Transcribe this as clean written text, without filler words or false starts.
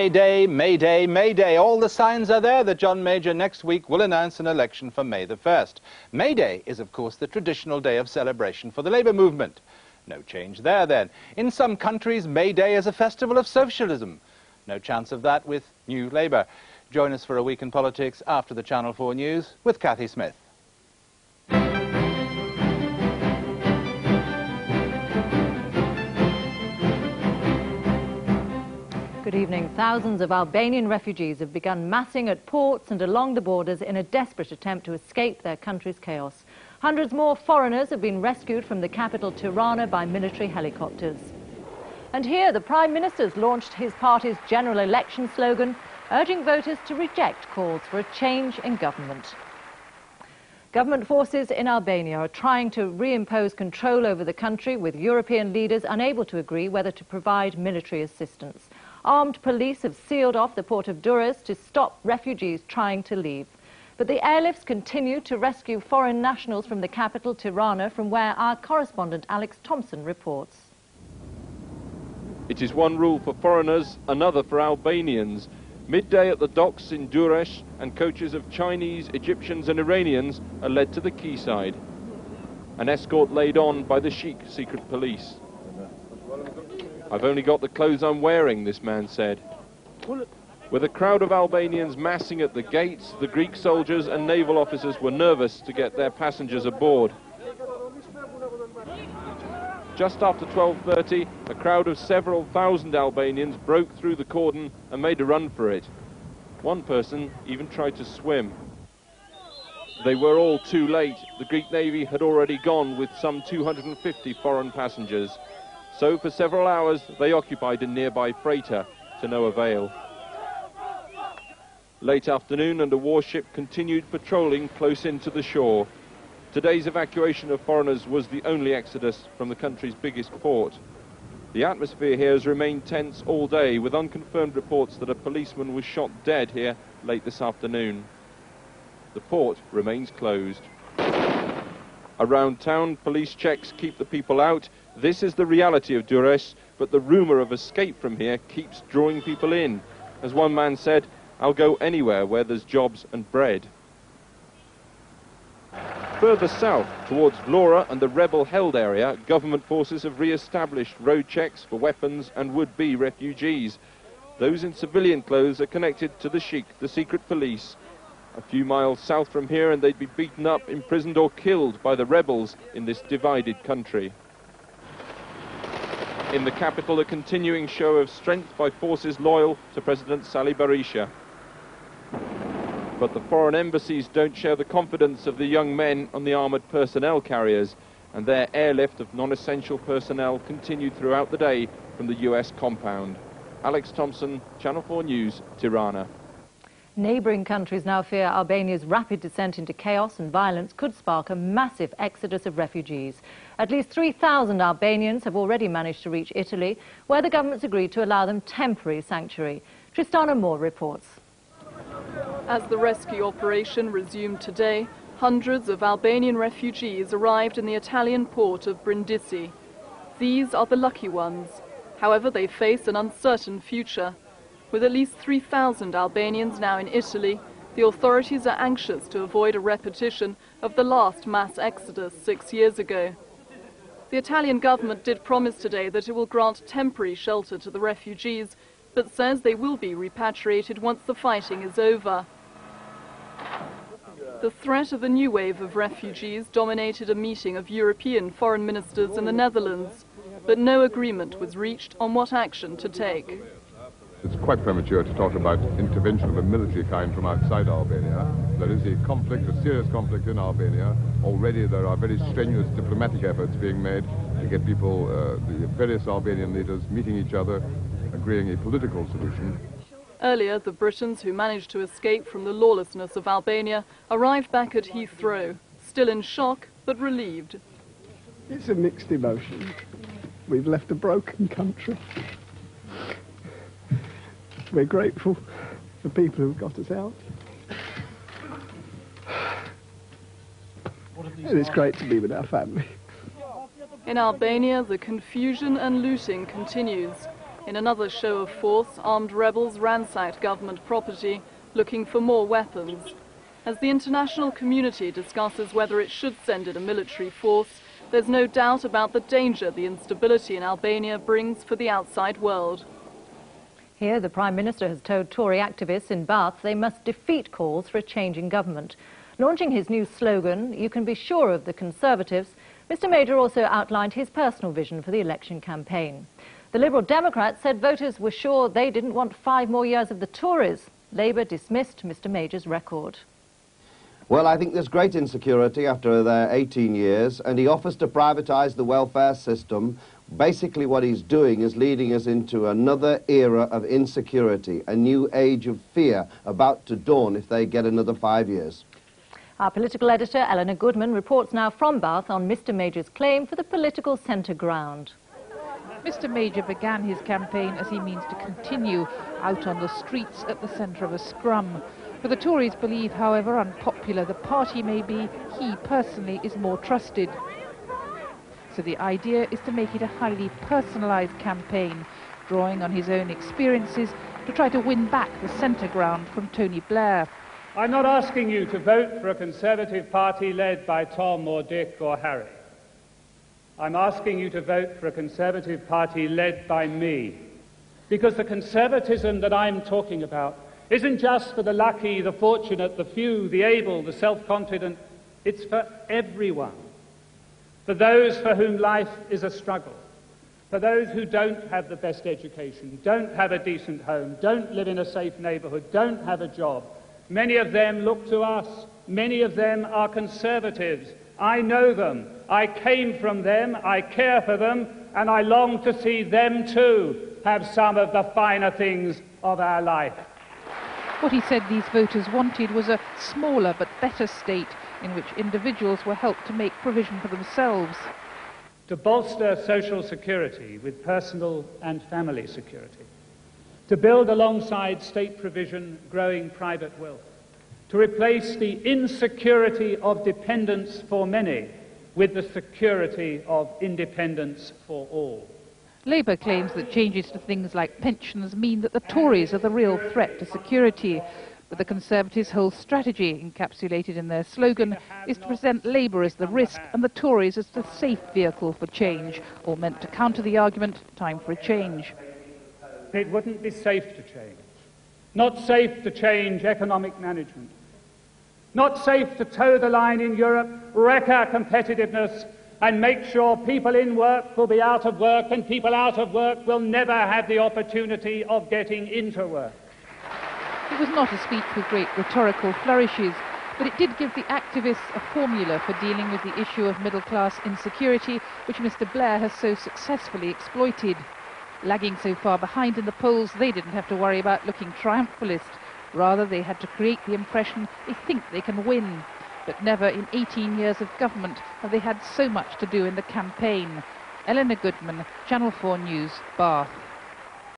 Mayday, Mayday, Mayday. All the signs are there that John Major next week will announce an election for May the 1st. May Day is, of course, the traditional day of celebration for the Labour movement. No change there, then. In some countries, May Day is a festival of socialism. No chance of that with New Labour. Join us for a week in politics after the Channel 4 News with Kathy Smith. Good evening. Thousands of Albanian refugees have begun massing at ports and along the borders in a desperate attempt to escape their country's chaos. Hundreds more foreigners have been rescued from the capital Tirana by military helicopters. And here the Prime Minister's launched his party's general election slogan, urging voters to reject calls for a change in government. Government forces in Albania are trying to reimpose control over the country, with European leaders unable to agree whether to provide military assistance. Armed police have sealed off the port of Durrës to stop refugees trying to leave. But the airlifts continue to rescue foreign nationals from the capital, Tirana, from where our correspondent Alex Thompson reports. It is one rule for foreigners, another for Albanians. Midday at the docks in Durrës, and coaches of Chinese, Egyptians and Iranians are led to the quayside. An escort laid on by the chic secret police. "I've only got the clothes I'm wearing," this man said. With a crowd of Albanians massing at the gates, the Greek soldiers and naval officers were nervous to get their passengers aboard. Just after 12:30, a crowd of several thousand Albanians broke through the cordon and made a run for it. One person even tried to swim. They were all too late. The Greek Navy had already gone with some 250 foreign passengers. So for several hours they occupied a nearby freighter, to no avail. Late afternoon and a warship continued patrolling close in to the shore. Today's evacuation of foreigners was the only exodus from the country's biggest port. The atmosphere here has remained tense all day, with unconfirmed reports that a policeman was shot dead here late this afternoon. The port remains closed. Around town, police checks keep the people out. This is the reality of Durrës, but the rumour of escape from here keeps drawing people in. As one man said, "I'll go anywhere where there's jobs and bread." Further south, towards Vlora and the rebel-held area, government forces have re-established road checks for weapons and would-be refugees. Those in civilian clothes are connected to the Sheikh, the secret police. A few miles south from here and they'd be beaten up, imprisoned or killed by the rebels in this divided country. In the capital, a continuing show of strength by forces loyal to President Sali Berisha. But the foreign embassies don't share the confidence of the young men on the armoured personnel carriers, and their airlift of non-essential personnel continued throughout the day from the US compound. Alex Thompson, Channel 4 News, Tirana. Neighbouring countries now fear Albania's rapid descent into chaos and violence could spark a massive exodus of refugees. At least 3,000 Albanians have already managed to reach Italy, where the government's agreed to allow them temporary sanctuary. Tristana Moore reports. As the rescue operation resumed today, hundreds of Albanian refugees arrived in the Italian port of Brindisi. These are the lucky ones. However, they face an uncertain future. With at least 3,000 Albanians now in Italy, the authorities are anxious to avoid a repetition of the last mass exodus 6 years ago. The Italian government did promise today that it will grant temporary shelter to the refugees, but says they will be repatriated once the fighting is over. The threat of a new wave of refugees dominated a meeting of European foreign ministers in the Netherlands, but no agreement was reached on what action to take. It's quite premature to talk about intervention of a military kind from outside Albania. There is a conflict, a serious conflict in Albania. Already there are very strenuous diplomatic efforts being made to get people, the various Albanian leaders, meeting each other, agreeing a political solution. Earlier, the Britons who managed to escape from the lawlessness of Albania arrived back at Heathrow, still in shock but relieved. It's a mixed emotion. We've left a broken country. We're grateful for the people who've got us out. And it's great to be with our family. In Albania, the confusion and looting continues. In another show of force, armed rebels ransacked government property, looking for more weapons. As the international community discusses whether it should send in a military force, there's no doubt about the danger the instability in Albania brings for the outside world. Here, the Prime Minister has told Tory activists in Bath they must defeat calls for a change in government. Launching his new slogan, "You can be sure of the Conservatives," Mr Major also outlined his personal vision for the election campaign. The Liberal Democrats said voters were sure they didn't want 5 more years of the Tories. Labour dismissed Mr Major's record. Well, I think there's great insecurity after their 18 years, and he offers to privatise the welfare system. Basically what he's doing is leading us into another era of insecurity, a new age of fear about to dawn if they get another 5 years. Our political editor, Eleanor Goodman, reports now from Bath on Mr Major's claim for the political centre ground. Mr Major began his campaign as he means to continue out on the streets at the centre of a scrum. For the Tories believe, however unpopular the party may be, he personally is more trusted. So the idea is to make it a highly personalised campaign, drawing on his own experiences to try to win back the centre ground from Tony Blair. I'm not asking you to vote for a Conservative party led by Tom or Dick or Harry. I'm asking you to vote for a Conservative party led by me. Because the conservatism that I'm talking about isn't just for the lucky, the fortunate, the few, the able, the self-confident. It's for everyone. For those for whom life is a struggle. For those who don't have the best education, don't have a decent home, don't live in a safe neighbourhood, don't have a job. Many of them look to us. Many of them are Conservatives. I know them. I came from them. I care for them. And I long to see them too have some of the finer things of our life. What he said these voters wanted was a smaller but better state in which individuals were helped to make provision for themselves. To bolster social security with personal and family security. To build alongside state provision growing private wealth. To replace the insecurity of dependence for many with the security of independence for all. Labour claims that changes to things like pensions mean that the Tories are the real threat to security. But the Conservatives' whole strategy, encapsulated in their slogan, is to present Labour as the risk and the Tories as the safe vehicle for change, all meant to counter the argument, time for a change. It wouldn't be safe to change. Not safe to change economic management. Not safe to toe the line in Europe, wreck our competitiveness, and make sure people in work will be out of work and people out of work will never have the opportunity of getting into work. It was not a speech with great rhetorical flourishes, but it did give the activists a formula for dealing with the issue of middle-class insecurity, which Mr Blair has so successfully exploited. Lagging so far behind in the polls, they didn't have to worry about looking triumphalist. Rather, they had to create the impression they think they can win. But never in 18 years of government have they had so much to do in the campaign. Eleanor Goodman, Channel 4 News, Bath.